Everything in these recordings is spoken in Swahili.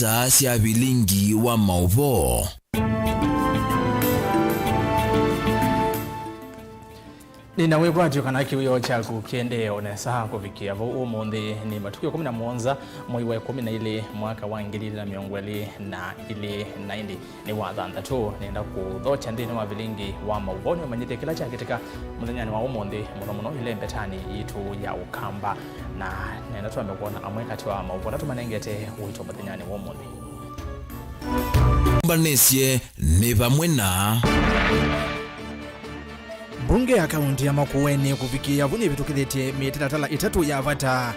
isa cia Vilingi wa Mauvoo. Ninawe bwatyo kana kiwiyo chaku kiende onesa kufikia vo umundi ni matukio 11 mwezi wa 12 mwaka wa 2020 ni wathanthatu nenda kuthocha ndini wa Vilingi wa Mauvoo ni manyite kila cha katika muthenya wa umundi muno ile mbetani itu ya ukamba na nenda tu amekuona amwe kati wa Mauvoo tumanengete wito muthenya wa umundi mbanesie ni pamwe na bunge ya kaunti ya Makueni kufikia vuni vitukithite mitalatala 3 ya vata.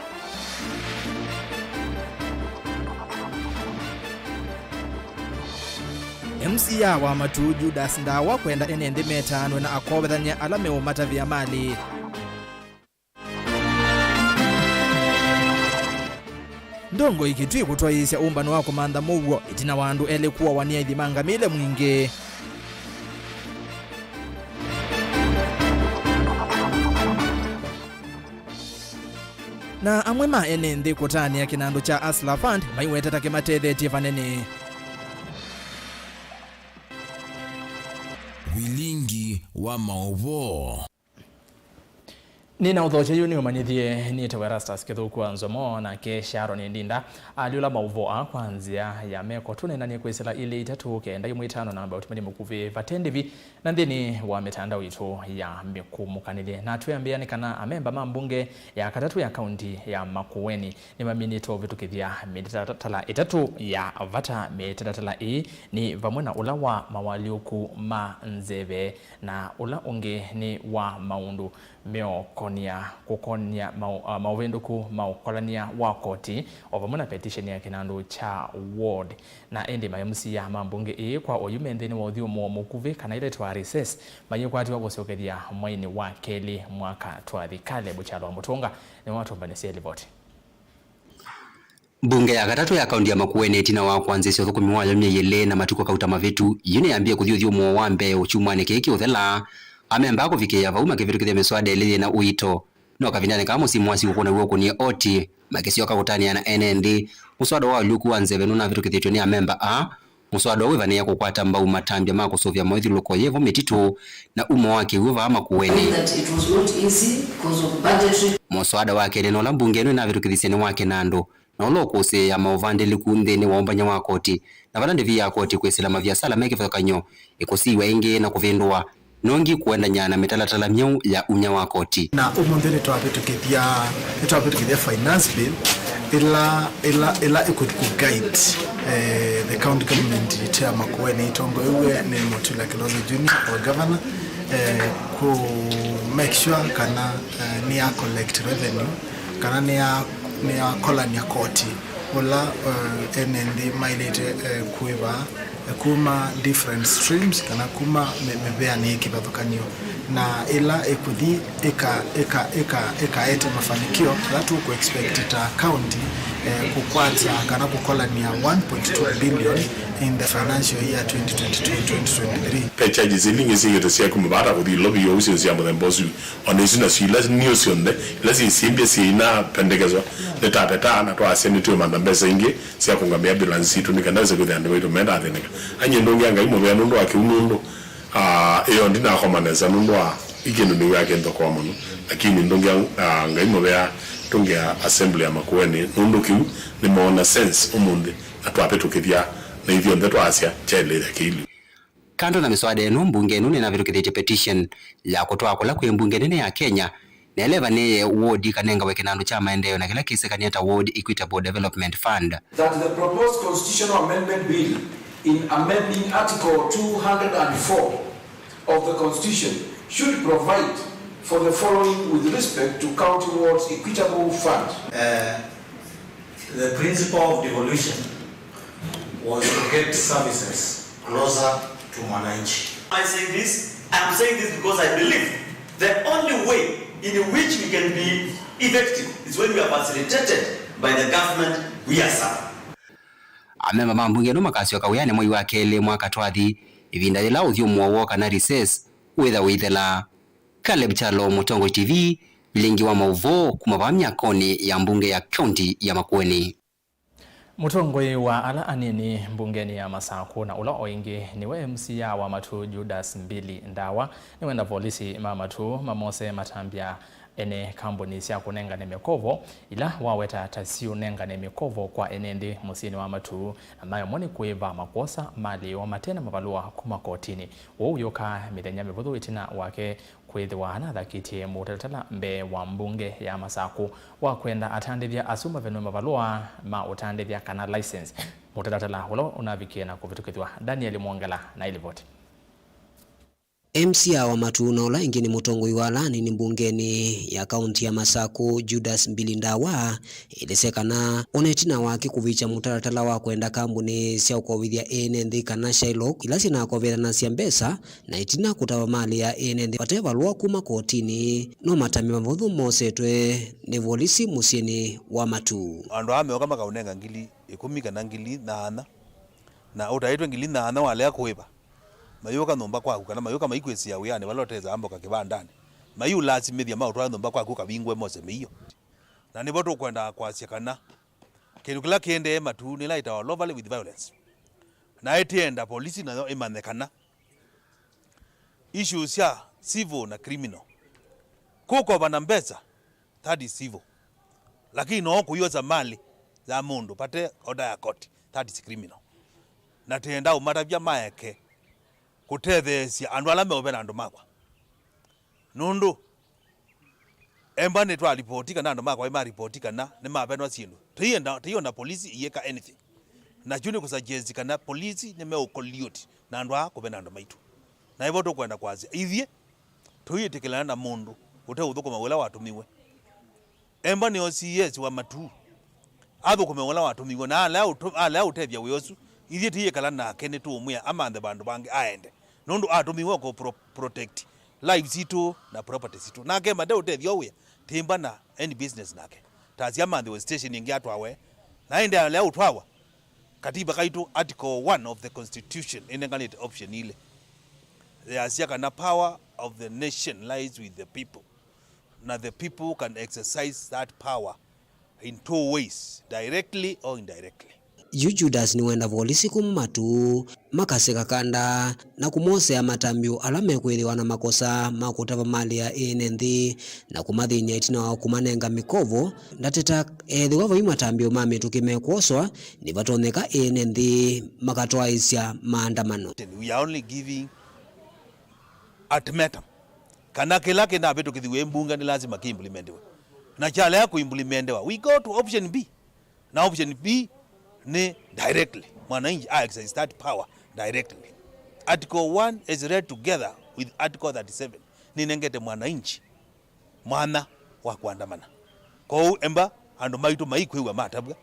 MCA wa Matu Judas Ndawa kwenda enende metano na akobethania alame umata vya mali. Ndongo ikitwi kutwaisya umbano wa komanda Mauvoo itina wandu ele kuwa wania ithimanga mile mwingi. Na amwe ma enende kutani ya kinando cha Asla Fund maiweta take matethete vanene. Vilingi wa Mauvoo. Nina uthoche yuni umanyithie ni ERASTUS kithuku NZOMO na ke Sharon Ndinda aliula Mauvoo kwanzia ya meko tunena ni kwesela ile 3 kenda yumwitano namba utumeni mukuvi vatendivi na ndini wa mitandao itu ya mikumukanile na tuambia ni kana amemba mambunge ya katatu ya kaunti ya Makueni ni maminito vitukithia mitalatala 3 ya vata mitalatala ni vamwena ula wa mawaliuku ma nzeve na ula unge ni wa maundu meokonia kukonia mauvenduku maukolania wa koti ovamuna petition ya kinandu cha ward na endi mayamsi ya mambunge kwa oyumendeni wa uthiumo mukuvi kana ile twa recess mayikwati wa gucokeria mwaini wa keli mwaka twathikale buchalo mutunga ni watu mbanisi elivoti. Bunge ya gatatu ya kaunti ya Makueni tina wa kwanzisha thukumi wa yamye yele na matuko kauta mavetu yune yambia kuthiumo wa mbe uchumwane keki uthela amemba kufikia vauma kivitukithia miswada ile na uito no kavindane kama musimu wasi ukona woko ni oti makesio kakutania na NND muswada wa luku wa nzevenu na vitukithio ni amemba muswada wa vania kukwata mbau matambia mako sovya moithi loko yevo metitu na umo wake uva Makueni muswada wake neno la bunge na vitukithio wake nando na uloko se ya mauvandeli kunde wa ombanya wa koti na valande vya koti kwesela mavya sala meke fakanyo ikosiwa inge na kuvendwa nongi kuenda nyana mitalatala myau ya unya wa koti na umondele twapetukithia finance bill ila could guide the county government ya Makueni itongo iwe ni Mutula Kilozo Junior or governor ku make sure kana ni ya collect revenue kana ni ya colony ya koti wala NND mailete kuiva kuma different streams kana kuma mebea ni kibathukanio na ila ekuthi eka ete mafanikio watu ku expect ta county kukwata kana kukolania 1.2 billion in the financial year 2022-2023. Pecha jizilingi singeto siya kumabara kudi lobby yosi siya mo dembosu onesina sila news yonde lasi simbe sina pendekezo leta peta na to aseni tu mandambeza inge siya kungamia ambulance tu nikandaze kudi ande wetu menda athenika anye ndongi anga imo ya nundo akiunundo eyo ndina khomaneza nundo igeno ni yake ndo kwa mono lakini ndongi anga imo ya tunge assembly ya Makueni nundo kiu ni maona sense umunde atwapetukithia na hivyo ndeto asia chele ya kili. Kando na miswada eno mbunge enu na vitukithite petition ya kutoa kula kwe mbunge nene ya Kenya na eleva ne ward kanenga wekinando cha maendeleo na kila kisa kanieta Ward Equitable Development Fund. That the proposed constitutional amendment bill in amending Article 204 of the Constitution should provide for the following with respect to County Wards Equitable Fund. The principle of devolution was to get services closer to Mwananchi. I'm saying this because I believe the only way in which we can be effective is when we are facilitated by the government we are serving. Amemba mambunge no makasio kawiyane mwai wa kele mwaka twathi ivinda ila uthiumo woka na recess withela Caleb Chalo Mutongo TV Vilingi wa Mauvoo kumavamia koni ya mbunge ya kaunti ya Makueni. Mutongoi wa ala anini mbungeni ya Masaku na ula oingi niwe MCA wa Matu Judas Mbili Ndawa niwe na polisi Matu mamose matambia ene kambuni siya kunenga ne mikovo ila waweta tasiu nenga ne mikovo kwa enendi musini wa Matu ambayo mwoni kuiva makosa mali wa matena mabalua kumakotini yoka midenya mibudhu itina wake kwithiwa anathakiti mutatala mbe wa mbunge ya Masaku wa kwenda atandithia asuma venu mabalua ma utandithia kana license mutatala ulo unavikie na kuvitukithwa Daniel Mwongela na ilivoti. MCA wa Matu na ula ingini mutongoi wa alani ni mbungeni ya kaunti ya Masaku Judas Mbili Ndawa ilisekana onetina waki kuvicha mutaratala wa kwenda kambuni siya ukovithia NND kana Shylock ila sina kovera na siya mbesa na itina kutawa mali ya NND watevalua kuma kotini no matami mavuthu mosetwe ni volisi musieni wa Matu. Ando hame wakama kaunenga ngili ikumika na ngili naana na utaitwe ngili naana wale kuiba mayuka nomba kwaku kana mayuka maikwesi ya uyane baloteza amboka kibandani mayu lazimithia mautwa nomba kwaku kabingwe mose miyo na niboto kwenda kwasia kana kindu kila kiende Matu ni laita lovely with violence na etienda polisi na imanekana issues ya civil na criminal kuko bana mbesa that is civil lakini no kuyoza mali za mundu pate order ya court that is criminal na tenda umaravya maeke kutethesia andu ala meobera andu makwa nundu embane twa reportika na andu makwa ima reportika na ni mabenwa sindu tiyo polisi iyeka anything na juni kusuggest kana polisi ni me collude na andu akubena andu maitu na ibo tukwenda kwazi ithie tuyitikilana na mundu ute uthukuma wala watumiwe embane OCS wa Matu athukume wala watumiwe na ala utethia wiyosu ithie tiyekala nake ni tumwia amanthe bandu bangi aende nundu atumiwe ko protect lives itu na properties itu nake mande utethio wia timba na any business nake tazi amanthe we station ingi atwawe na ende ala utwawa katiba kaitu article 1 of the constitution inenganite option ile yasiaka na power of the nation lies with the people na the people can exercise that power in two ways, directly or indirectly. Judas ni wenda volisi kumatu makaseka kanda na kumose ya matambio alame kwelewa na makosa makutava mali ya NND na kumadhinya itina wa kumanenga mikovo ndateta ethi wavo imatambio mame tukimekuoswa ni vatoneka NND makatoa isya maandamano. We are only giving ultimatum. Kana kila kenda betu kithiwe mbunga ni lazima kiimplementiwe. Na chala ya kuimplementiwa. We go to option B. Na option B ni directly. Mwananchi exercise that power directly. Article 1 is read together with Article 37. Ni nengete mwananchi mwana wa kuandamana. Kwa emba ando maitu maikwewa matabwa.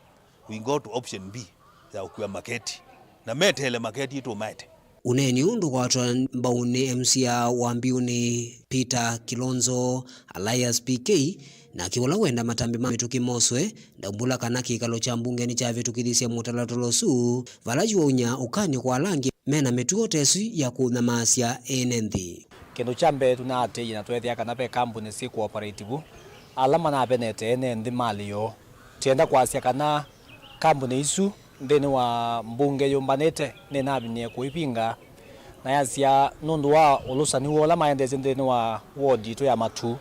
We go to option B ya ukuwa maketi. Na metele maketi itu maite. Uneni undu kwa watu mbauni MCA wa mbiuni Peter Kilonzo Elias PK na kiwala wenda matambi mametu kimoswe ndambula kana kikalo cha mbungeni cha vitu kithisia mutalatolosu valaji wa unya ukani kwa langi mena metuo tesu ya kunamasia NND. Kendo chambe tunate ina twethia kana pe company si cooperative alama na benete NND malio tienda kwasia kana company isu ndeni wa mbunge yombanete nenabinie kuipinga na yasia nundu wa ulusani wola maendeze ndeni wa ward to ya Matu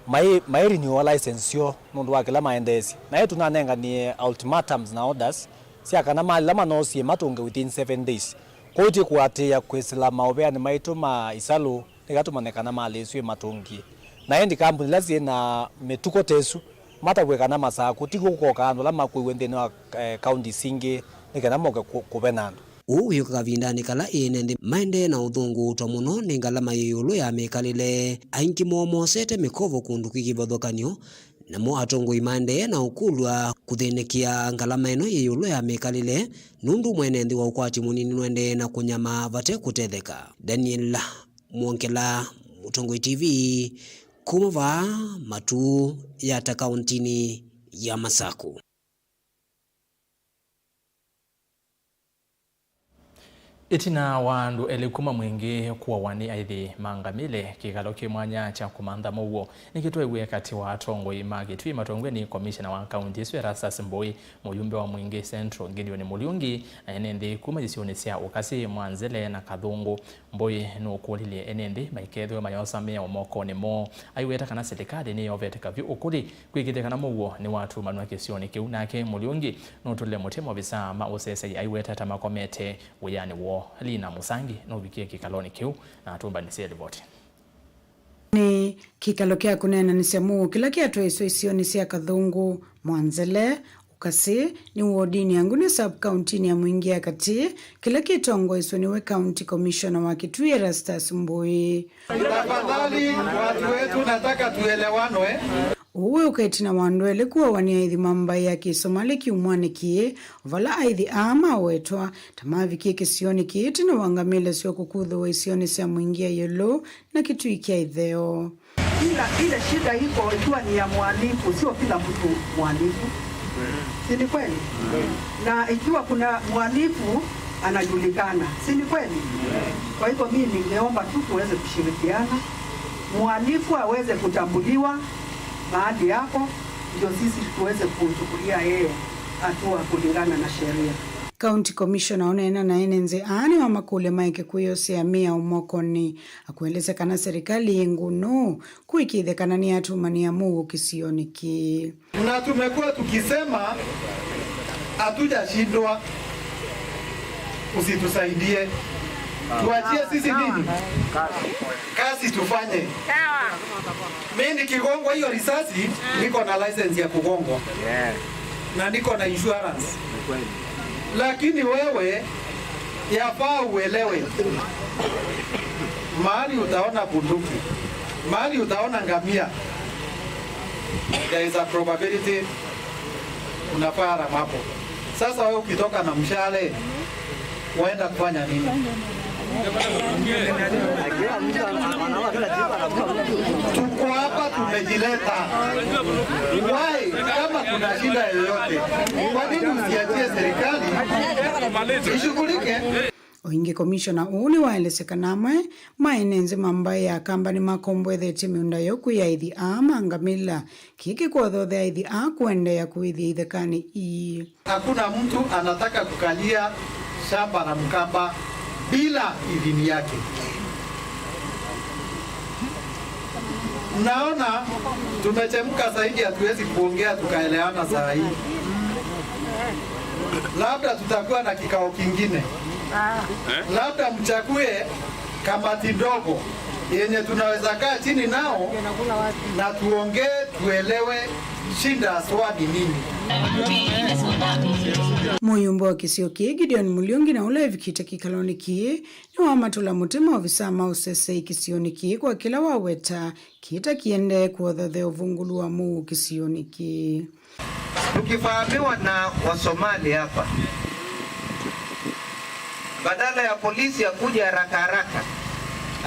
mai ni license yo nundu wa kila maendezi na yetu nanenga ni ultimatums na orders sia kana mali lama no si matunge within 7 days koti kuatia kwesela maobea ni maitu ma isalu nikatumanekana mali isu matungi na endi company lazi na metuko tesu mata kwekana Masaku tiko kokando lama kuwendeni wa county singi nikana moke kubenando uyu kavindani kala NND maende na udhungu twa muno ni ngalama yulu ya mekalile aingi momosete mikovo kundu kikibothokanio na mo atongo imande na ukulwa kuthenekia ngalama eno yulu ya mekalile nundu mwenendi wa ukwati munini nwende na kunyama vate kutetheka. Daniel Mwongela, Mutongoi TV, kumava Matu ya takauntini ya Masaku. Itina wandu elikuma mwingi kuwa wani aithi mangamile kikalo kimwanya cha kumantha Mauvoo nikitwewe kati wa atongoi magitwi matongwe ni komishona wa kaunti isu ERASTUS Mbui muyumbe wa mwingi Central Gideon Muliungi na enendi kuma jisioni sia ukasi mwanzele na kathungu Mbui nukulili enendi maikethwe mayosamia umoko ni mo aiweta kana serikali ni yoveteka vyu ukuli kwigithekana Mauvoo ni watu manua kisioni kiu nake Muliungi nutule mutemo visa mausese aiweta tamakomete wiyani wo Lina Musangi no bikie kikaloni kiu na atumba nisia ripoti ni kikalo kia kunena nisemu kila kia tuweso isioni sia kathungu mwanzele ukasi ni wodini yangu ni sub-county ni ya mwingia kati kila kitongo isoniwe county commissioner wa Kitui ERASTUS Mbui. Tafadhali watu wetu nataka tuelewanwe. Uwe ukaitina wandu elikuwa wani aithi mamba ya kisomali kiumwane kie vala aithi ama wetwa tamavi kie kisioni kie tina wangamile sio kukudhu wa isioni sia mwingia yolo na Kitui kia idheo. Ile shida hiko ikiwa ni ya mwalifu, sio kila mtu mwalifu. Sini kweli? Na ikiwa kuna mwalifu anajulikana, sini kweli? Kwa hivyo mimi ningeomba tu tuweze kushirikiana, mwalifu aweze kutambuliwa mahali hapo, ndio sisi tuweze kuchukulia yeye hatua kulingana na sheria. County Commissioner onena na NZOMO wa makule maike kuyosia mia umokoni akueleza kana serikali yenguno kuikithekana ni atumania Mauvoo kisioni ki. Na tumekuwa tukisema hatujashindwa, usitusaidie, tuachie sisi nini kazi tufanye. Mimi nikigongwa hiyo risasi niko na license ya kugongwa na niko na insurance, lakini wewe yafaa uelewe, mahali utaona bunduki, mahali utaona ngamia, there is a probability unafaa ramapo. Sasa wewe ukitoka na mshale waenda kufanya nini? Tuko hapa tumejileta. Why? Kama kuna shida yoyote, kwa nini usiachie serikali ishughulike? Oinge commissioner uni waeleseka namwe maenenze mamba ya kambani makombwe theti miunda yoku ya ithi ama ngamila kiki kwa dhothe ya ithi kuende ya kuidhi ithekani ii. Hakuna mtu anataka kukalia shamba na mkamba bila idhini yake. Naona tumechemka zaidi, hatuwezi kuongea tukaelewana saa hii. Labda tutakuwa na kikao kingine. Labda mchague kamati ndogo yenye tunaweza kaa chini nao na tuongee, tuelewe shinda swali nini. Muyumbo wa kisio kie Gideon Muliungi na ule vikita kikaloni kie ni wa matula mutema wa visama usese kisioni kie kwa kila waweta kita kiende kuodhothe uvungulu wa Mauvoo kisioni kie. Tukifahamiwa na Wasomali hapa, badala ya polisi ya kuja haraka haraka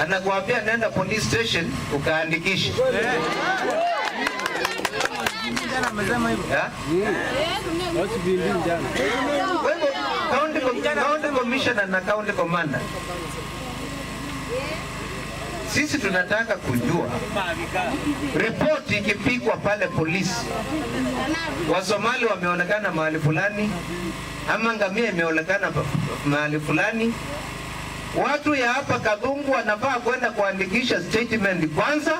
anakuambia nenda police station ukaandikishe. County commissioner na county commander, sisi tunataka kujua report ikipigwa pale polisi, Wasomali wameonekana mahali fulani ama ngamia imeonekana mahali fulani, watu ya hapa Kathungu wanafaa kwenda kuandikisha statement kwanza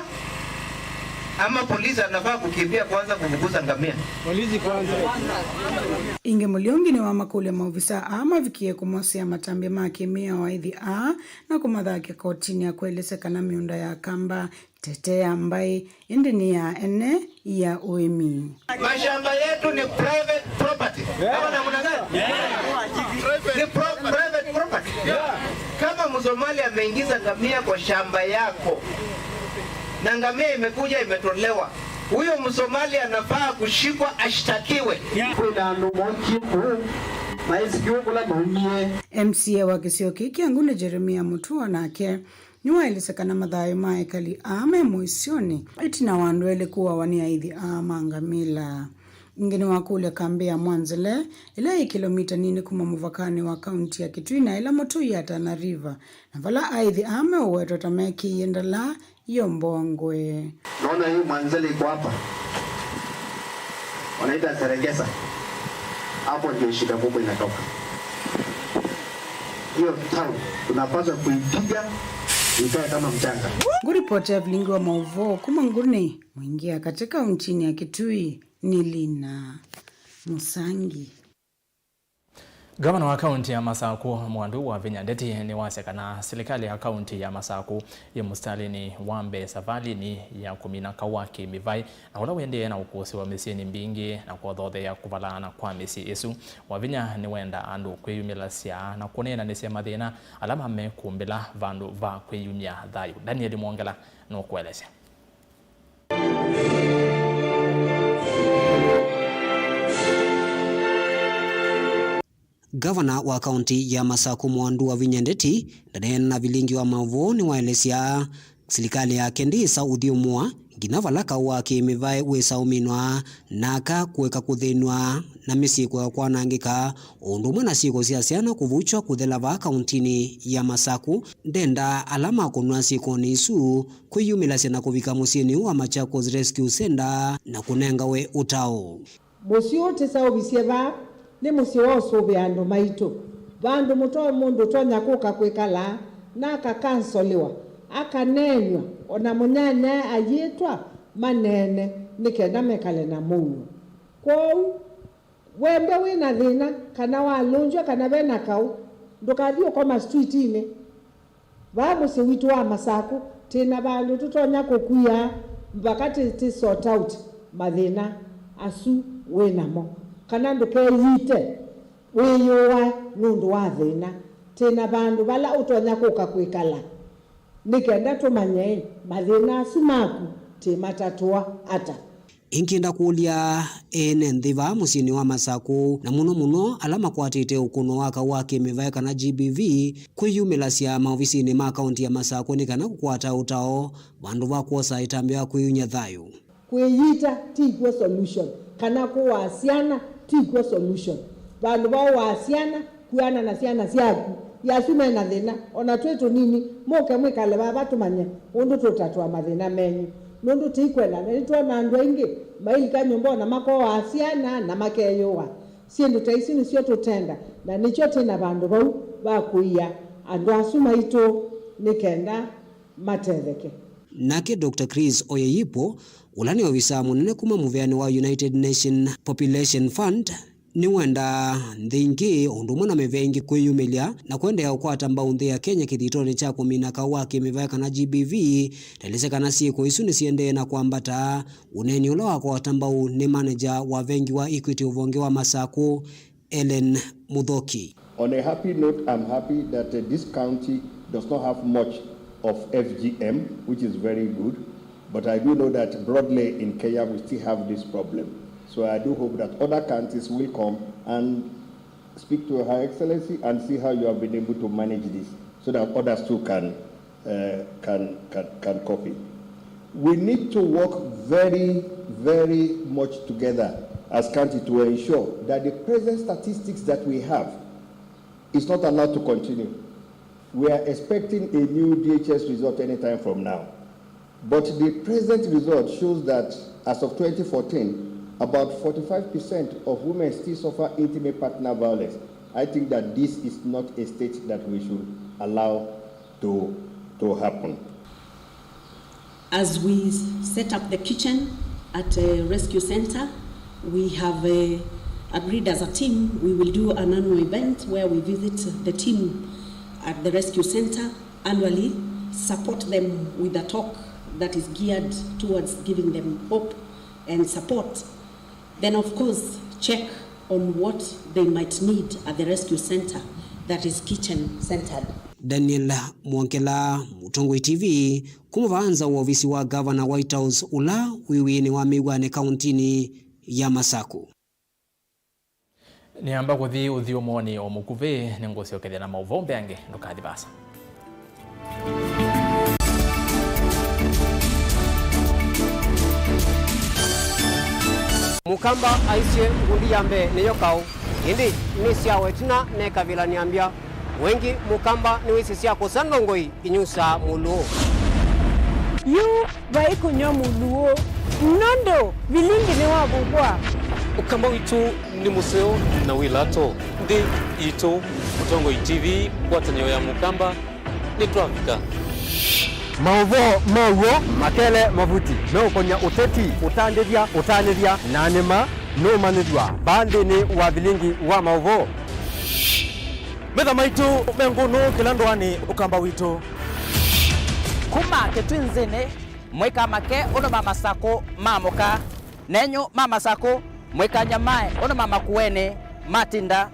ama polisi anafaa kukimbia kwanza kufukuza ngamia? Polisi kwanza. Inge Muliungi ni wa makule mauvisa ama vikie kumosia matambi makimia wa ithi na kumadhake kotini ya kueleseka na miunda ya kamba tete ambaye indini ya ene ya uemi. Mashamba yetu ni private property. Kama na muna gani? Ni private property. Kama Msomali ameingiza ngamia kwa shamba yako na ngamia imekuja imetolewa, huyo Msomali anafaa kushikwa ashtakiwe. MCA wa kisio kiki angune Jeremia Mutua nake niwa ilisekana madhayo maekali ame muisioni itina wanduele kuwa wania ithi ngamila. ngine wa kule kambi ya Mwanzele ila kilomita nini kuma muvakani wa kaunti ya Kitui na ila motu ya Tana River na vala aidhi ame uweto tameki yendala yombongwe. Naona hii Mwanzele iko hapa, wanaita Serengesa, hapo ndio shida kubwa inatoka. Hiyo town tunapaswa kuipiga ikae kama mchanga. Nguripoti ya Vilingi wa Mauvoo kuma ngurni mwingia katika nchini ya Kitui ni Lina Musangi. Gavana wa kaunti ya Masaku Mwandu wa Vinyandeti ni waseka na serikali ya kaunti ya Masaku ya mustalini wambe savali ni ya kumina kawaki mivai na wala wende na ukosi wa misini mbingi na kwa dhode ya kuvalana kwa misi isu wa vinya ni wenda andu kweyumilasia na kunena nisema dhina alama me kumbila vandu va kweyumia dhayu. Daniel Mwongela no kuelezea. Gavana wa kaunti ya Masaku Mwandu wa Vinyandeti na Vilingi wa Mauvoo ni waelezea serikali yake ndisa uthiumwa nginavalaka wake mivae wesauminwa naka kuweka kuthinwa na misiko kwa nangika undumwe na siko siasiana kuvuchwa kuthela va kauntini ya Masaku ndenda alama kunwa siko nisu kuyumilasya na kuvika musini wa Machakos Rescue Center na kunengawe utao musiote sao bisieva ni musiwoso byando maito bandu muto mundu tonya kuka kwikala naka kansoliwa akanenywa ona munyanya ayitwa manene nikenda mekale na mungu kwou wembe wina thina kana walunjwa kana bena kau ndukathio kwa street ine babu se witu wa Masaku tena bandu tutonya kukuya mbakati ti sort out mathina asu wenamo kana ndukeyite wiyuwa nundu wa thina tena bandu bala utonya kuka kwikala nikenda tumanye mathina sumaku te matatua ata inkienda kulia ene ndhiva musini wa Masaku na muno alama kwatite ukuno waka wake mivae kana GBV kwiyumilasya maofisini ma kaunti ya Masaku ni kana kukwata utao bandu vakuosa itambia kuyunya thayu kwiyita tigwe solution kana kuwasiana tigwe solution bandu wasiana kuyana na siana siaku yasume na thina ona twetu nini moke mwikale baba tumanye undu tutatua mathina menyu nundu tikwenda nitwa na andu aingi mailika nyumba na mako wasiana na makeyowa sindu taisi ni sio tutenda na nicho tena bandu bau bakuia andu asuma ito nikenda matetheke. Nake Dr. Chris Oyeyipo ulani wa visa munene kuma muveani wa United Nation Population Fund ni wenda nthingi undumwe na mivengi kwiyumilia na kwendea ukwata mbaundi ya Kenya kithitoni cha kumina kawaki mivae kana GBV telese kana siku isu ni siendee na kwambata uneni ula wakwata mbau ni manager wa vengi wa Equity uvonge wa Masaku Ellen Mudhoki. On a happy note, I'm happy that this county does not have much of FGM, which is very good, but I do know that broadly in Kenya we still have this problem. So I do hope that other counties will come and speak to Her Excellency and see how you have been able to manage this, so that others too can copy. We need to work very, very much together as county to ensure that the present statistics that we have is not allowed to continue. We are expecting a new DHS result anytime from now. But the present result shows that as of 2014, about 45% of women still suffer intimate partner violence. I think that this is not a state that we should allow to happen. As we set up the kitchen at a rescue center, we have agreed as a team, we will do an annual event where we visit the team at the rescue center annually, support them with a talk that is geared towards giving them hope and support. Then of course, check on what they might need at the rescue center that is kitchen centered. Daniel Mwongela, Mutongwe TV, kumuvaanza uofisi wa Governor White House ula wiwini wa Migwane kauntini ya Masaku. Ni amba kuthi uthiumoni o mukuve ni ngosio kethia na Mauvoo mbeange ndukathibasa. mukamba aisye ngundi yambe neyo kau indi nisya wetina meka vila niambia wengi mukamba ni wisi sya kusandongoi inyusa muluo yu vai kunyo muluo nondo Vilingi ni wabukwa ukamba witu ni museo na wilato ndi ito Utongo TV kwatanyo ya mukamba ni Twafika Mauvoo makele mavuti no konya uteti utandithia nanema no manithwa bandi ni wa Vilingi wa Mauvoo metha maitu mengunu kilandwani ukamba witu kuma ketwinzine mweka make ono mama sako mamoka nenyo mama sako mweka nyamae ono mama kuene matinda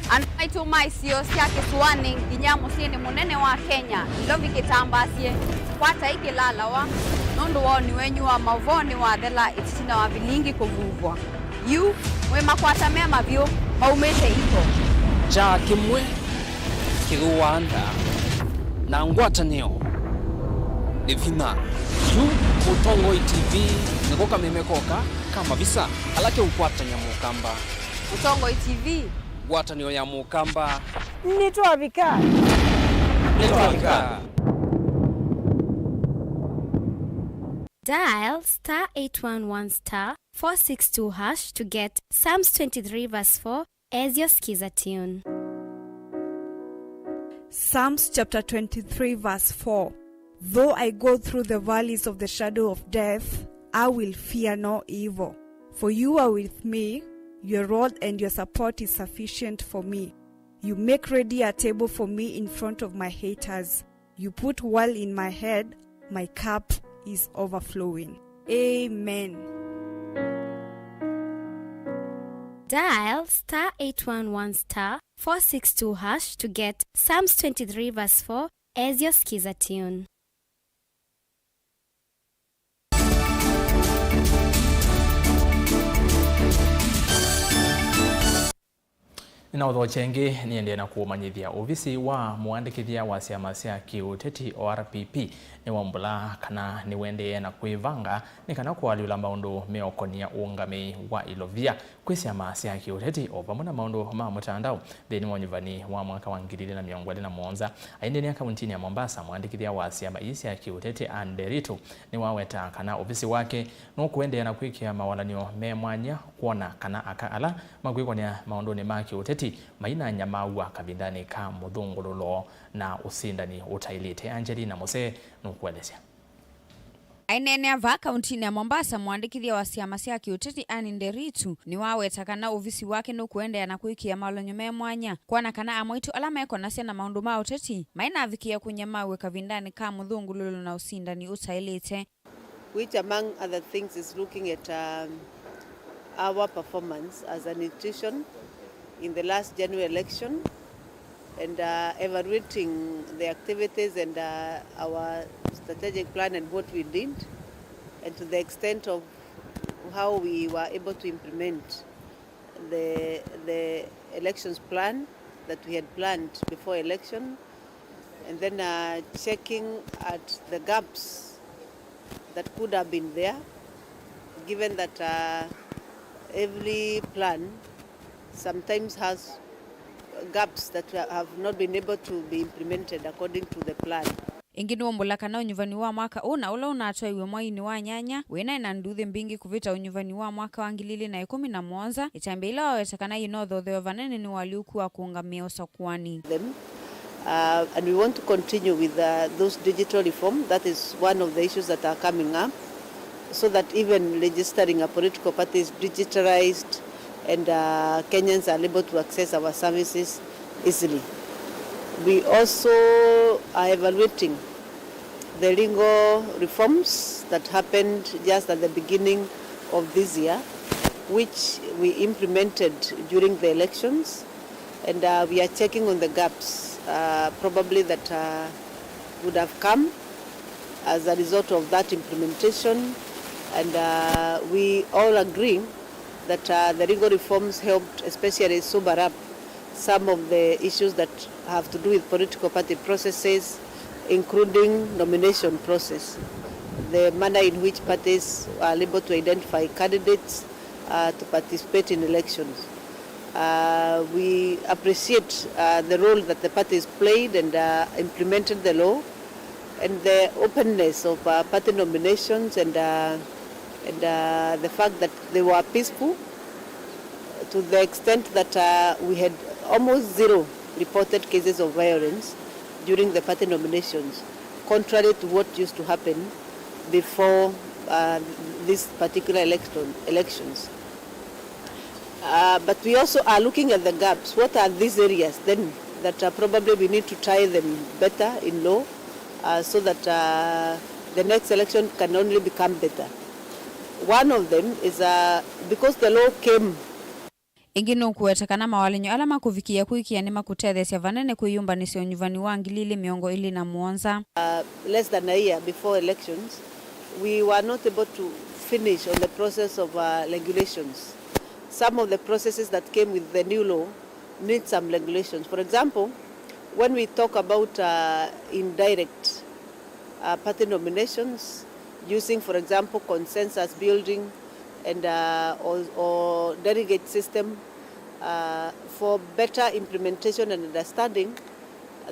Anaitu maisio siya kisuani ginyamu sini munene wa Kenya ilovi kitambasie kwata iki lalawa nundu wao ni wenyu wa Mauvoo ni wa dhela itisina wa Vilingi kuvuvwa yu mwema kwata mema vyo maumete ito cha kimwe kiruwanda na ngwatanio evina yu Utongo TV nikoka memekoka kama visa alake ukwatanya mukamba Utongo TV watanio ya mukamba ni Twafika Dial *811*462# to get Psalms 23 verse 4 as your skiza tune. Psalms chapter 23 verse 4. Though I go through the valleys of the shadow of death, I will fear no evil. For you are with me, your rod and your support is sufficient for me. You make ready a table for me in front of my haters. You put oil in my head, my cup is overflowing. Amen. Dial *811*462# to get Psalms 23 verse 4 as your skiza tune. Inaudho chengi niende na kuumanyithia ofisi wa muandikithia wa siama sia kiuteti ORPP ni wambula kana ni wende na kuivanga ni kana kualiula maundu meokonia uungami wa ilovia kwi siama sia kiuteti o pamwe maundu ma mutandao thini wonyuvani wa mwaka wa 2017 aindeni ya kauntini ya Mombasa muandikithia wa siama isi ya kiuteti Anderito ni waweta kana ofisi wake no kuende na kwikia mawalanio me mwanya kuona kana akaala magwikonia maundu ni ma kiuteti maina nyamaua kavindani ka muthungululo na usindani utailite Angelina Mose nukuelezea. Ainene ava kauntini ya Mombasa muandikithia wa siama sia kiuteti Anderito ni waweta kana ofisi wake no kuendea na kuikia mawalanio me mwanya kuona kana amwitu alama eko nasia na maundu ma uteti maina avikia kunyamaue kavindani ka muthungululo na usindani utailite, which among other things is looking at our performance as an institution in the last January election and evaluating the activities and our strategic plan and what we did, and to the extent of how we were able to implement the elections plan that we had planned before election, and then checking at the gaps that could have been there, given that every plan sometimes has gaps that have not been able to be implemented according to the plan. Ingini wombula kana unyuvani wa mwaka una ula unatoa iwe mwaini wa nyanya wena ina nduthi mbingi kuvita unyuvani wa mwaka wa 2011 itambila wawetakana inodho vanene ni waliuku wa kuungamia usakuani. And we want to continue with those digital reform. That is one of the issues that are coming up, so that even registering a political party is digitalized and Kenyans are able to access our services easily. We also are evaluating the legal reforms that happened just at the beginning of this year, which we implemented during the elections, and we are checking on the gaps probably that would have come as a result of that implementation, and we all agree that the legal reforms helped especially sober up some of the issues that have to do with political party processes, including nomination process. the manner in which parties are able to identify candidates to participate in elections. We appreciate the role that the parties played and implemented the law, and the openness of party nominations and the fact that they were peaceful, to the extent that we had almost zero reported cases of violence during the party nominations, contrary to what used to happen before these particular elections. But we also are looking at the gaps. What are these areas then that probably we need to try them better in law so that the next election can only become better? One of them is because the law came ingino kuetakana mawalinyo ala makuvikia kuikia ni makutethesia vanene kuyumba ni sionyuvani wangi lili miongo ili na muonza. Less than a year before elections, we were not able to finish on the process of regulations. Some of the processes that came with the new law need some regulations. For example, when we talk about indirect party nominations, using, for example, consensus building and or delegate system, for better implementation and understanding,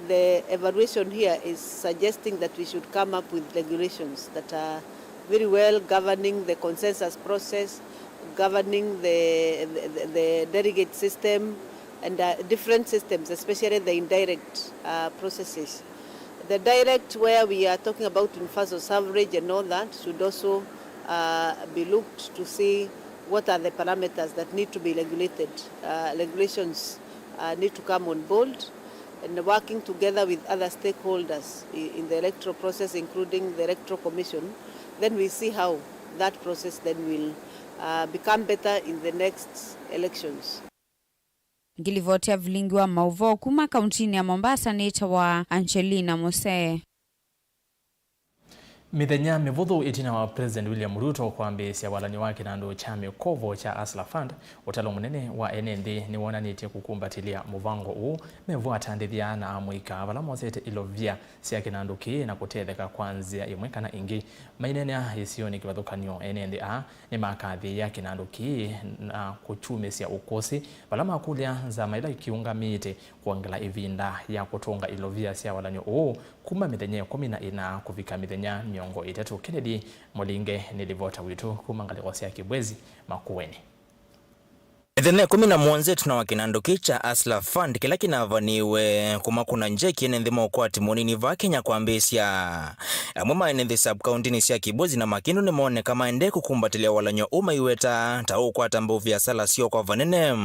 the evaluation here is suggesting that we should come up with regulations that are very well governing the consensus process, governing the delegate system and different systems, especially the indirect processes. The direct, where we are talking about universal suffrage and all that, should also be looked to see what are the parameters that need to be regulated. Regulations need to come on board, and working together with other stakeholders in the electoral process, including the Electoral Commission, then we see how that process then will become better in the next elections. Ngilivotia Vilingi wa Mauvoo kuma kauntini ya Mombasa ni wa Angelina Mose. Mithenya mivuthu itina wa President William Ruto kwambisia walani wake na ndo cha mikovo cha Asla Fund utalo munene wa NND ni wonanitie kukumbatilia muvango huu mevu atandithia na amwika avala mosete ilovia siya kinanduki na kutetheka kwanzia imweka na ingi mainenea isioni kivathukanyo NND ni makathi ya kinanduki na kuchumisia ukosi vala makulia za maila ikiunga mite kuangela ivinda ya kutunga ilovia siya walani huu kuma mithenya 14 kuvika mithenya miongo itatu. Kennedy Molinge nilivota witu kumangale kwa siya kibwezi makuweni. Mithenya 11 tuna wakinanduki cha Asla Fund kila kinavaniwe kuma kuna nje kienendhimo kwa timonini va Kenya kwambisia amuma enendhi sub-county ni siya kibwezi na makindu ni mwone kama ende kukumbatilia walanyo iweta tau kwa tambuvi ya sala sio kwa vanene.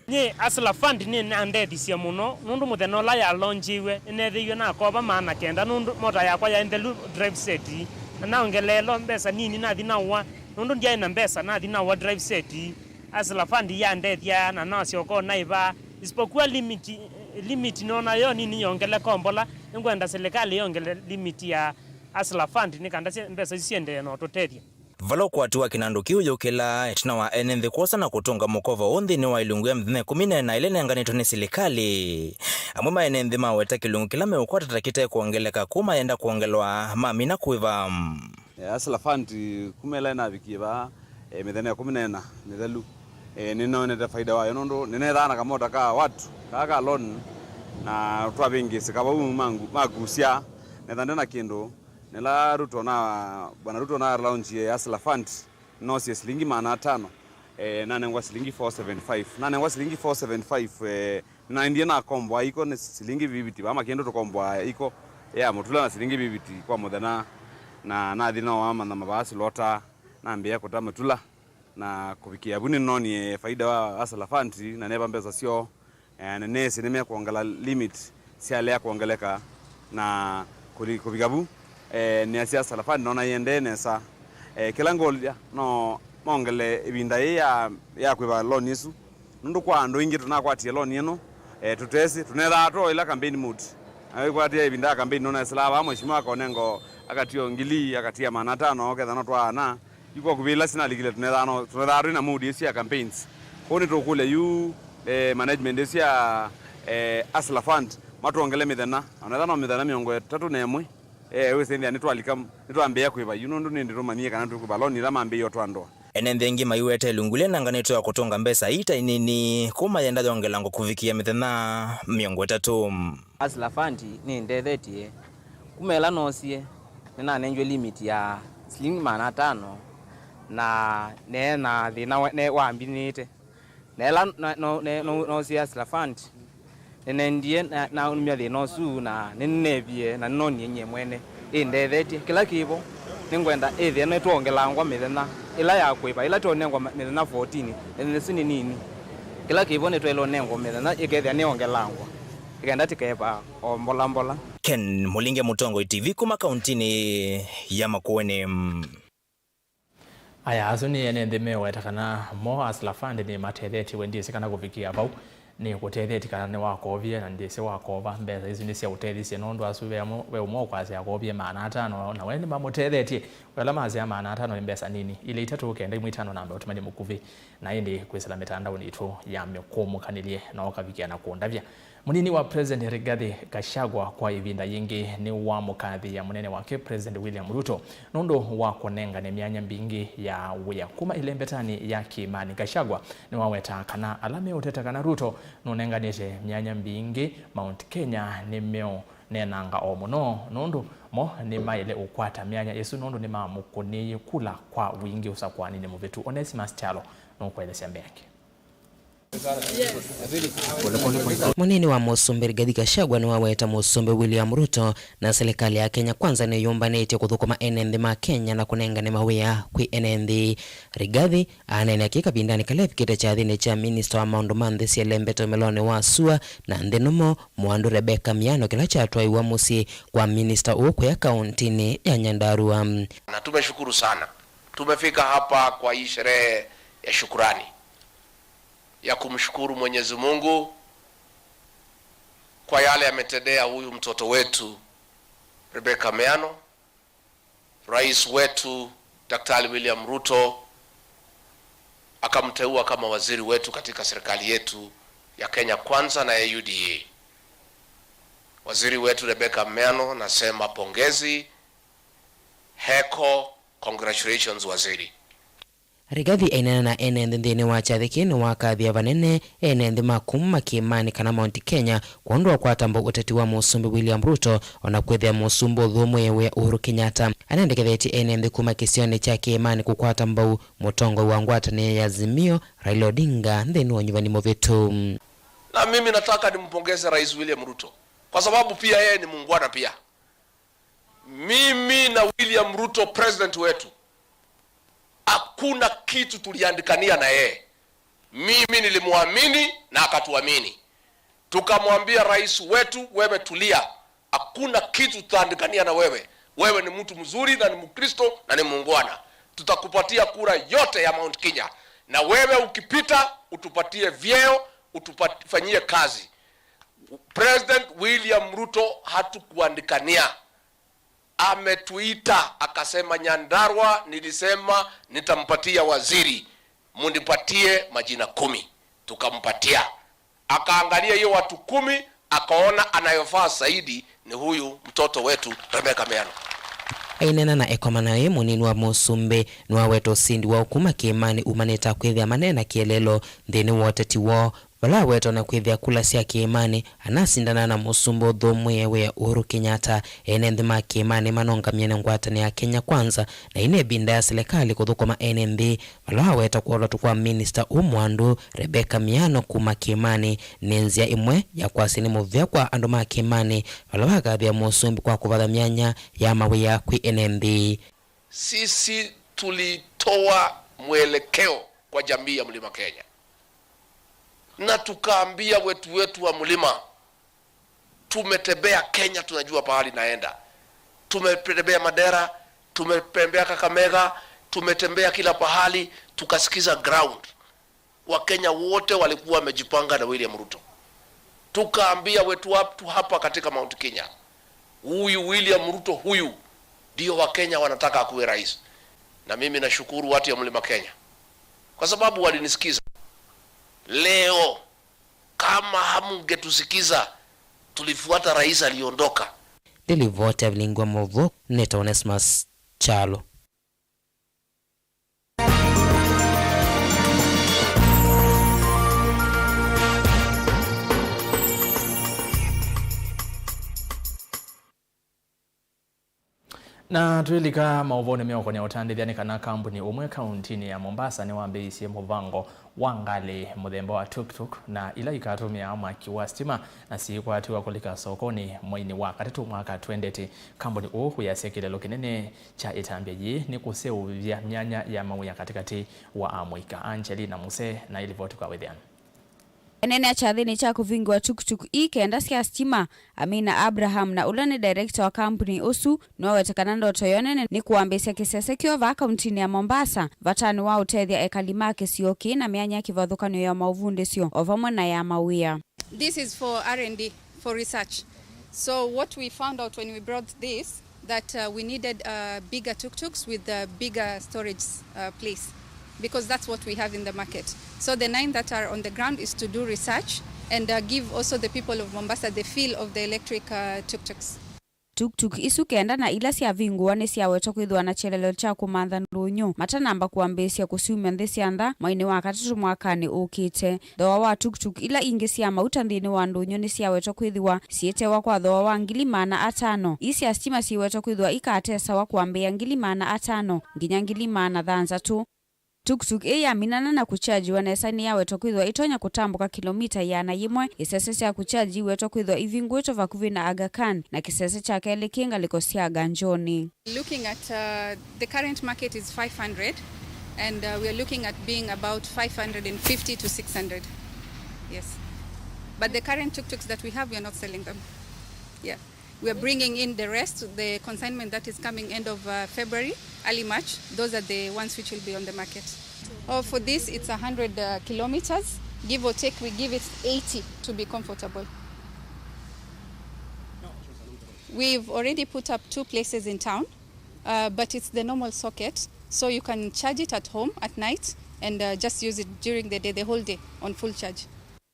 Nye Asla Fund ni nandethi siya muno nundu muthenola ya lonjiwe inethiwe na koba maana kenda nundu mota yakwa ya endelu drive seti na ongelelo mbesa nini na thinawa nundu ndia ina mbesa na thinawa drive seti. Asla Fund ya ndethia na nasio ko naiva isipokuwa limit nona yo nini yongele kombola ngwenda serikali yongele limit ya Asla Fund ni kanda mbesa siende no totethia valo kwa tuwa kinanduki uyokela etina wa NND kosa na kutunga mukova ondi ni wa ilungu ya mthine 10 na ile nenganito ni serikali amuma NND maweta kilungu kila meukwata takite kuongeleka kuma yenda kuongelwa mamina kuiva Asla Fund kumela na vikiva mithenya 10 nithelu ninaoneta faida wayo nondo ninethana kamota ka watu kaka loan na twabingi sikaba mangu magusia nethanda kindu nila Ruto na bwana Ruto na launch ya Asla Fund no si shilingi 500 na nengwa shilingi 475 na nengwa shilingi 475 na ndiye na kombo iko ni shilingi bibiti ama kindu to kombo iko ya mutula na shilingi bibiti kwa muthana na thina wa na mabasi lota na mbia kota mutula na kufikia buni noni faida wa Asla Fund na neba mbeza sio nesi nemea kuongela limit siale ya kuongeleka na kubigabu ni Asla Fund nona yende nesa kila ngolya no mongele ibinda ya kwiba loan yesu nundu kwa ndo ingi tunakwatie loan yeno tutesi tunetha to ila campaign mood ayi kwatia ibinda campaign nona Asla mheshimiwa konengo akatio ngili akatia 500 ketha no twana yuko kubila sina ligile tunetha na mood yesu ya campaigns koni to kule yu management yesu ya Asla Fund matuongele mithena onetha no mithena miongo 31 wese ndia nitwambia kwiva yunundu nindirumanie kana tukwiva loni la mambe yo twandoa ene ndengi maiwete lungule nanganito ya kutonga mbesa ita inini kuma yenda yongelango kuvikia mithena 300 Hustler Fund ni ndethetie kumela nosie nina nenjwe limit ya shilingi 500 na nena thina ne wambinite nela no sia Hustler Fund nenendie na umya thina su na nenebie na noni nye mwene ndethetie kila kibo ningwenda ethia no tuongelangwa mithena ila ya kwipa ila tonengwa mithena 14 ene sini nini kila kibo ne twelo nengwa mithena ikethia ni ongelangwa ikenda tikepa ombola Ken Mulinge Mutongo TV kuma kauntini ya Makueni. Aya azuni ene ndeme wetakana mo Hustler Fund ni matetheti wendisi kana kufikia bau ni kutetheti kana ne wakovie na ndisi wakova mbeza izi ndisi ya utethisi nondo asuwe we umo kwasi yakovie 500 na weni mamutetheti wela mazi ya 500 mbesa nini ile itatu kenda imwitano namba utumani mukuvi na indi kwisila mitandao nitu ya mikomu kanilie na wakavikia na kuondavya. Munini wa President Rigathi Gachagua kwa ivinda yingi ni wa mukathi ya munene wake President William Ruto nondo wa konenga ne myanya mbingi ya wia kuma ilembetani ya kimani. Gachagua ni waweta kana alame uteta kana Ruto nunenganishe myanya mbingi Mount Kenya ni meo nenanga omuno nondo mo ni maile ukwata myanya yesu nondo ni mamukuni kula kwa wingi usakwani ni muvitu Onesimus Chalo nukwelesya mbeke. Munini wa Musumbi Rigathi Gachagua ni waweta Musumbi William Ruto na serikali ya Kenya kwanza ni yumbanite kuthukuma enenthi ma Kenya na kunenga ni mawia kwi enenthi. Rigathi anene akika bindani kalepi kita cha thine cha minister wa maundu manthi cia lembeto meloni wa SUA na NZOMO Mwandu Rebecca Miano kila cha twaiwa musi kwa minister uko ya kauntini ya Nyandarua. Na tumeshukuru sana. Tumefika hapa kwa hii sherehe ya shukrani ya kumshukuru Mwenyezi Mungu kwa yale ametendea huyu mtoto wetu Rebecca Miano, rais wetu Daktari William Ruto akamteua kama waziri wetu katika serikali yetu ya Kenya Kwanza na ya UDA. Waziri wetu Rebecca Miano, nasema pongezi, heko, congratulations waziri. Rigathi ainena na enenthi nthini wa chathikini wa kathia vanene enenthi makuma kimani kana Mount Kenya kuondwa kwa tambo uteti wa Musumbi William Ruto ona kwethia Musumbi thumwe we Uhuru Kenyatta anendeketheti enenthi kuma kisioni cha kimani kukwata mbau mutongo wa ngwatani ya Azimio Raila Odinga nthini wa nyumbani movitu. Na mimi nataka nimpongeze Rais William Ruto kwa sababu pia yeye ni muungwana pia. Mimi na William Ruto president wetu hakuna kitu tuliandikania na yeye. Mimi nilimuamini na akatuamini. Tukamwambia rais wetu, wewe tulia. Hakuna kitu tutaandikania na wewe. Wewe ni mtu mzuri na ni Mkristo na ni muungwana. Tutakupatia kura yote ya Mount Kenya. Na wewe ukipita utupatie vyeo, utufanyie kazi. President William Ruto hatukuandikania. Ametuita akasema Nyandarua nilisema nitampatia waziri, munipatie majina 10. Tukampatia. Akaangalia hiyo watu 10 akaona anayofaa zaidi ni huyu mtoto wetu Rebecca Miano. Ainena na ekomana ye munini wa Musumbi nwa weto sindi wa ukuma kimani umaneta kwithia manena kielelo nthini woteti wo wala weto na kwithia kula cia kiimani anasindana na Musumbi thumwe we Uhuru Kenyatta enenthi ma kiimani manonga miene ngwatani ya Kenya Kwanza na ine binda ya serikali kuthukuma enenthi wala weto kwa kwa minister Mwandu Rebecca Miano kuma kiimani nenzia imwe ya kwasini muvya kwa andu ma kiimani wala wagathia Musumbi kwa kuvatha myanya ya mawia kwi enenthi. Sisi tulitoa mwelekeo kwa jamii ya Mlima Kenya. Na tukaambia wetu wa mlima, tumetembea Kenya, tunajua pahali naenda. Tumetembea Madera, tumetembea Kakamega, tumetembea kila pahali, tukasikiza ground. Wakenya wote walikuwa wamejipanga na William Ruto. Tukaambia wetu hapa katika Mount Kenya, huyu William Ruto huyu ndio Wakenya wanataka akuwe rais. Na mimi nashukuru watu ya Mlima Kenya kwa sababu walinisikiza. Leo kama hamngetusikiza tulifuata rais aliondoka. Nilivyotia Vilingi wa Mauvoo, Neta Onesmus Chalo. Na tuilika mauvoni mioko ni utandithia kana kampuni umwe kauntini ya Mombasa ni wambeisi muvango wangali muthemba wa tuk-tuk na ila ikatumia mwaki wa stima na sikwatiwa kulika sokoni mwini wa katatu mwaka 20. Kampuni uhu ya kilelo kinene cha itambia yi ni kuseuvya myanya ya mawia katikati wa Amwika. Angelina Muse na ilivotuka withiana. Enene cha thini cha kuvingi wa tuk-tuk ikenda sia stima. Amina Abraham na ulani director wa kampuni usu nuwawetekana ndoto yonene ni kuambisia kisese kiova kauntini ya Mombasa vatani wa utethia ekalimake sioki na mianya kivathukano ya mauvunde sio ovamwe na ya mawia. This is for R&D, for research. So what we found out when we brought this, that we needed bigger tuk-tuks with a bigger storage place, because that's what we have in the market. So the 9 that are on the ground is to do research and give also the people of Mombasa the feel of the electric tuk-tuks. Tuk-tuk isu kenda na ila sia vinguwa ni sia weto kuidhua na chelelo cha kumantha nrunyu. Matanamba kuambisia kusiumia ndesi anda maini wakatatu mwakani ukite. Doa wa tuk-tuk ila ingi sia mauta ndini wa nrunyu ni sia weto kuidhua sietewa kwa doa wa $5,000. Isi ya stima si weto kuidhua ika atesa wa kuambia $5,000 nginya $3,000. Tuk-tuk ya minana na kuchaji wanesani ya weto kuidhua itonya kutambuka kilomita yana yimwe. Isese ya kuchaji weto kuidhua ivingweto vakuvi na Aga Khan na kisese cha kele kinga likosia Ganjoni. Looking at the current market is 500 and we are looking at being about 550 to 600. Yes. But the current tuk-tuks that we have, we are not selling them. Yeah. We are bringing in the rest, the consignment that is coming end of February, early March. Those are the ones which will be on the market. Oh, for this, it's 100 kilometers. Give or take, we give it 80 to be comfortable. We've already put up 2 places in town, but it's the normal socket. So you can charge it at home at night and just use it during the day, the whole day, on full charge.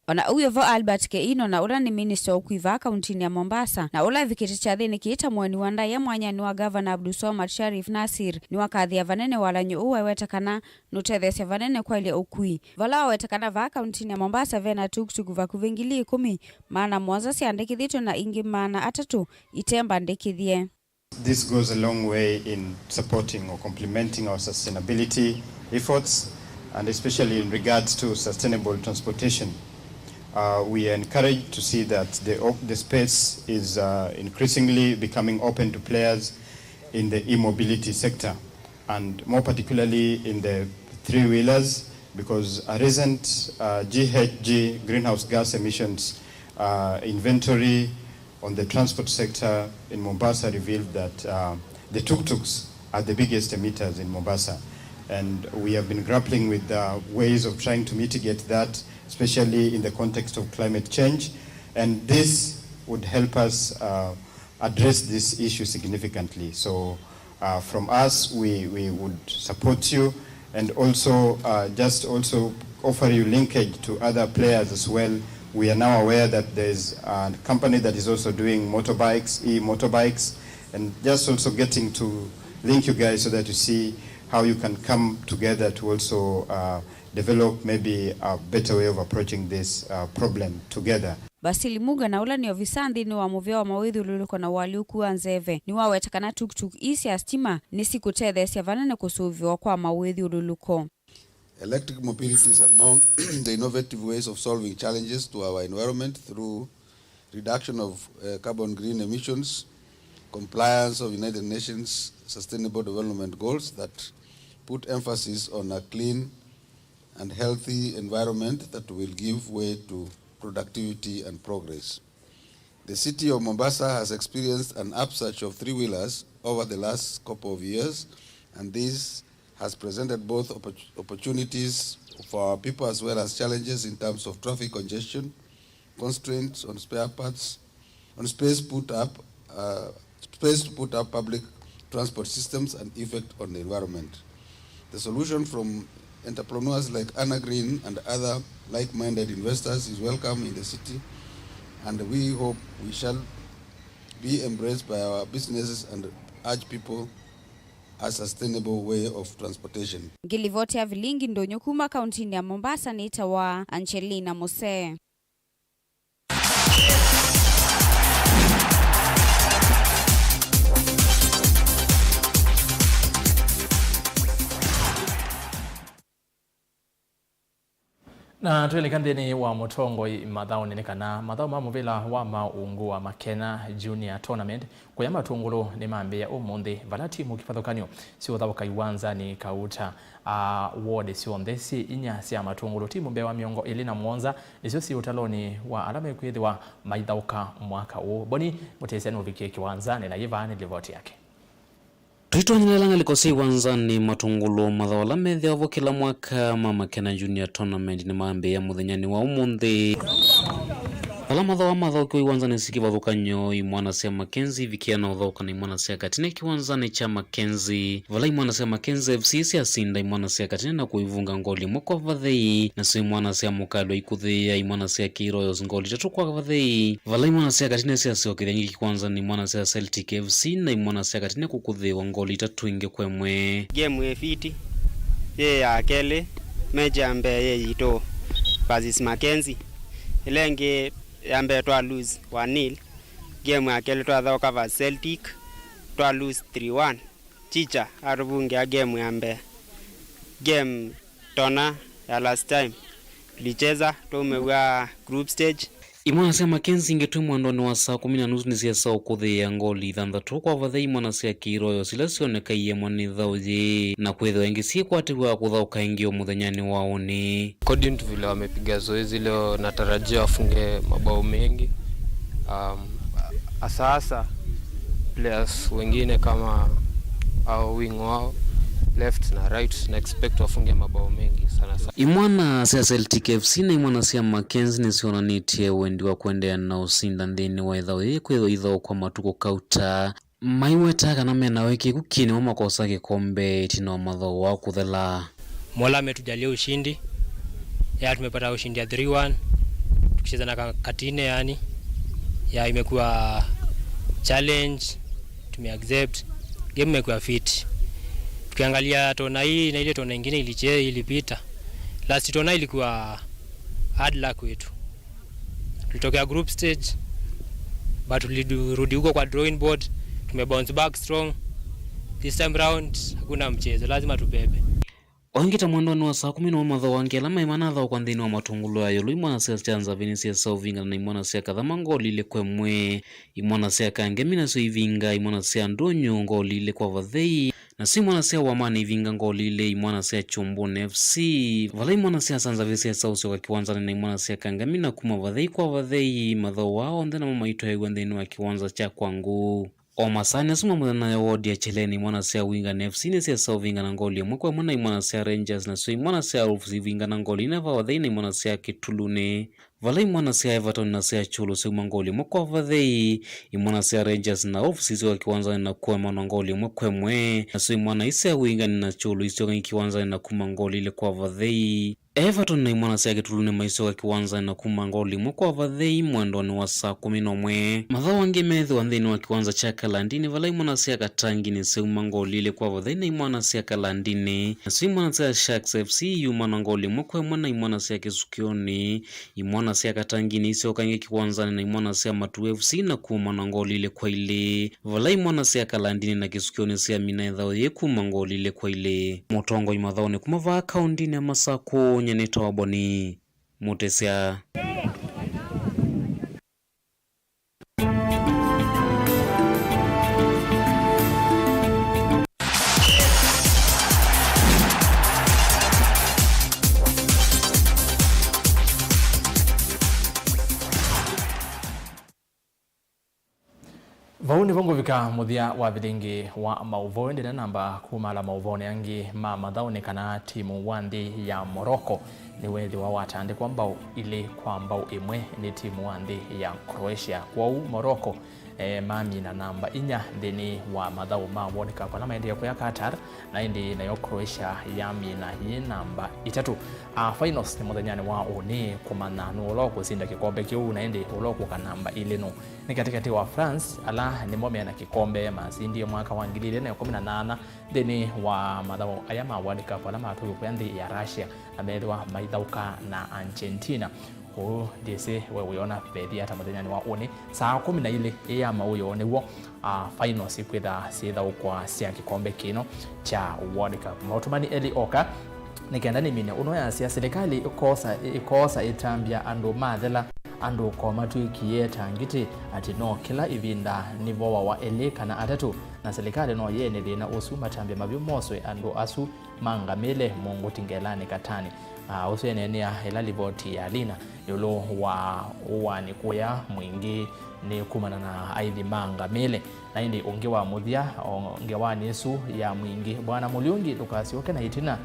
Ona uyovo Albert Keino na ula ni minister ukuiva kauntini ya Mombasa na ula vikiti cha thini kiita mwani wanda ya mwanya ni wa Governor Abdulswamad Sharif Nasir ni wakathi ya vanene walanyo uwe wetakana nutethesia vanene kwa ile ukui. Vala wetakana va kauntini ya Mombasa vena tuk-tuk vakuvingili 10 maana mwanza si andikithito na ingi maana atatu itemba ndikithie. This goes a long way in supporting or complementing our sustainability efforts and especially in regards to sustainable transportation. We are encouraged to see that the space is increasingly becoming open to players in the e-mobility sector, and more particularly in the 3-wheelers, because a recent GHG greenhouse gas emissions inventory on the transport sector in Mombasa revealed that the tuk-tuks are the biggest emitters in Mombasa, and we have been grappling with ways of trying to mitigate that, especially in the context of climate change, and this would help us address this issue significantly. So from us, we would support you and also just also offer you linkage to other players as well. We are now aware that there's a company that is also doing motorbikes, e-motorbikes, and just also getting to link you guys so that you see how you can come together to also develop maybe a better way of approaching this problem together. Basili Muga na ula ni ofisandi ni wa muvia wa mawidhi ululiko na waliuku anzeve. Ni wa wetakana tuk-tuk isi ya stima nisi kutede siya vanane kusuviwa kwa mawidhi ululiko. Electric mobility is among the innovative ways of solving challenges to our environment through reduction of carbon green emissions, compliance of United Nations Sustainable Development Goals that put emphasis on a clean and healthy environment that will give way to productivity and progress. The city of Mombasa has experienced an upsurge of 3-wheelers over the last couple of years, and this has presented both opportunities for our people as well as challenges in terms of traffic congestion, constraints on spare parts, on space to put up public transport systems, and effect on the environment. The solution from entrepreneurs like Anna Green and other like-minded investors is welcome in the city, and we hope we shall be embraced by our businesses and urge people a sustainable way of transportation. Ngilivoti ya Vilingi ndonyo kuma kaunti ya Mombasa ni itawa Angelina Mose. Na tuelikandeni wa mutongo mathao nenekana mathao mamuvila wa maungu wa Makena Junior Tournament kwa matungulu ni mambia umundi vala timu kipathokanio sio thao kaiwanza ni kauta ward sio ndesi inya sia matungulu timu mbewa miongo ilina mwonza nisio si utaloni wa alama kwithiwa maithauka mwaka huu boni muteseni uvikie kiwanzani na yivani livoti yake. Rito nilanga likosi wanzani matungulu mathawala methi avo kila mwaka Makena Junior Tournament ni maambe ya muthenyani wa umundi. Ala mathawa kiwa wanzani sikivathukanyo imwana sia Mackenzie vikiana uthoka na imwana sia katine kiwanzani cha Mackenzie. Vala imwana sia Mackenzie FC sia sinda imwana sia katine na kuivunga ngoli mwakwa vathei. Na so imwana sia mukalo ikuthia imwana sia Kiroyos ngoli tatu kwa vathei. Vala imwana sia katine sia siokithia kiwanzani imwana sia Celtic FC na imwana sia katine kukuthia ngoli tatu inge kwemwe. Game efiti ye ya kele meja ambe ye ito versus Mackenzie. Ilenge ambe twa lose 1-0. Game ya kele twa thao cover Celtic twa lose 3-1. Chicha arubunge game ambe. Game tona ya last time licheza tumewa group stage. Imwana sia Mackenzie ingetwe mwandoni wa saa 10:30 ni sia ukuthia ngoli ithanthatu kwa vathei imwana sia Kiroyos ila sionekaiye mwani thauji na kwithwa ingi si kwatiwa kuthauka ingi muthenyani wao ni according to vile wamepiga zoezi leo natarajia wafunge mabao mengi. Asasa players wengine kama au wing wao left na right na expect wafunge mabao mengi sana. Imwana sia Celtic FC na imwana sia Mackenzie ni siona nitie wendi wa kuendea na usinda ndini wa ithao kwitho ithao kwa matuko kauta maiweta kana mena weki kukini wa makosa kikombe tino mathao wa kuthela. Mola ametujalia ushindi ya tumepata ushindi ya 3-1 tukicheza na Katine yani ya imekuwa challenge tumeaccept game imekuwa fit. Tukiangalia tona hii na ile tona nyingine ilipita. Last tona ilikuwa hard luck wetu. Tulitokea group stage but tulirudi huko kwa drawing board, tumebounce back strong. This time round hakuna mchezo, lazima tubebe. Ongita mwandoni wa saa 10 wa mathao wange alama imana thao kwa nthini wa matungulu ya yolo imwana sia chanza vini sia sauvinga na imwana sia kathama ngoli ile kwemwe imwana sia kangemi na so ivinga imwana sia ndonyo ngoli ile kwa vathei na si imwana sia wamani ivinga ngoli ile imwana sia Chumbuni FC. Vala imwana sia sanza visi ya sausi wa kiwanza na imwana sia kangemi na kuma vathei kwa vathei mathao wao ndena mama ito ya nthini wa kiwanza cha kwangu. O masani asuma mwana ya wodi ya Cheleni imwana sia Winga FC ni sia sauvinga na ngoli mwakwa mwana imwana sia Rangers na so imwana sia Wolves ivinga na ngoli na vathei na imwana sia Kitulune. Vala imwana sia Everton na sia Chulu so ngoli mwakwa vathei imwana sia Rangers na Wolves isi kiwanza na kuwa mwana ngoli mwakwa mwe na so imwana isia Winga na Chulu isi kiwanza na kuma ngoli ile kwa vathei. Everton na imwana sia Kitulune maiso kiwanza na kuma ngoli mwakwa vathei mwandoni wa saa 11. Mathao wange methi wa nthini wa kiwanza cha Kalandini vala imwana sia Katangi ni seuma ngoli ile kwa vathei na imwana sia Kalandini na so imwana sia Sharks FC yumana ngoli mwakwa mwana imwana sia Kisukioni imwana sia Katangi ni isi kange kiwanza na imwana sia Matu FC na kuma ngoli ile kwa ile vala imwana sia Kalandini na Kisukioni sia Minaithao ye kuma ngoli ile kwa ile motongo imathao ni kumava akaunti ni Masako nyeneta waboni mutesia. Vauni vongo vika muthia wa Vilingi wa Mauvoo ndina namba kumala Mauvoo yangi mathao ni kana timu wandi ya Morocco ni wethi wa watande kwa mbao ile kwa mbao imwe ni timu wandi ya Croatia kwa Morocco mami na namba inya thini wa mathau ma World Cup ala maende ya Qatar na indi nayo Croatia yami na hii namba 3. Finals ni muthenya wa oni kumana no lo kusinda kikombe kiu na indi ulo kwa namba ile no ni katikati wa France ala ni mome na kikombe masindi mwaka wa 2018 thini wa mathau aya ma World Cup ala matu kwandi ya Russia amethwa maithauka na Argentina. Dese wewe ona pedi hata muthenya wa oni saa 12 ya mauyo niwo finals kwitha sitha ukwa cia kikombe kino cha World Cup. Motumani Eli Oka nikenda ni mine uno ya cia serikali ikosa itambia andu mathela andu koma tuikie tangiti ati no kila ivinda nivowa wa ele kana atatu na serikali no yene thina usuma tambia mavyo moswe andu asu mangamile mungu tingelani katani. Usene ni ila livoti ya lina yolo wa ni kuya mwingi ni kumana na aithi mangamile na indi ungewa muthia ungewa nisu ya mwingi bwana Muliungi lukasioke na itina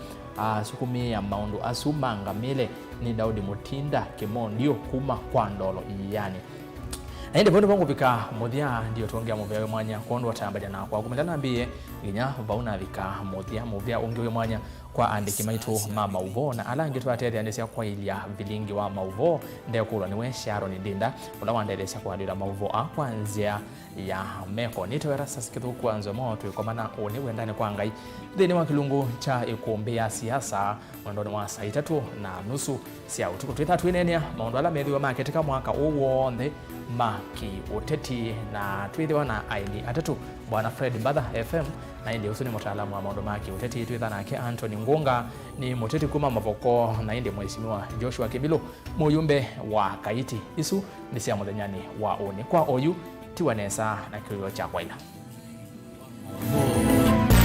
sukumi ya maundu asu mangamile ni Daudi Mutinda kimondio kuma kwa ndolo yani. Na indi bondo bongo vika muthia ndio tuongea muvewe mwanya kondo watambaja na kwa kumendana mbie ginya vauna vika muthia ungewe mwanya kwa andiki maitu ma Mauvoo na ala ngitu atete andesya kwa ilia Vilingi wa Mauvoo ndio kula niwe Sharon Ndinda ula wandelesya kwa dira Mauvoo kwanzia ya meko nito ERASTUS kwa NZOMO tuikomana oni wendani kwa ngai thini wa kilungu cha ikumbi ya siasa mwandoni wa saa 3:30 cia utuku twitatu inenia maundu ala methiwa maketika mwaka uwothe maki uteti na twithiwa na aini atatu bwana Fred Mbadha FM na indi usuni mutaalamu wa maundu maki uteti twitha nake Anthony Ngunga ni muteti kuma Mavoko na indi mheshimiwa Joshua Kibilo muyumbe wa Kaiti isu ni cia muthenyani wa oni kwa oyu tiwanesa na kiyo cha kwaila.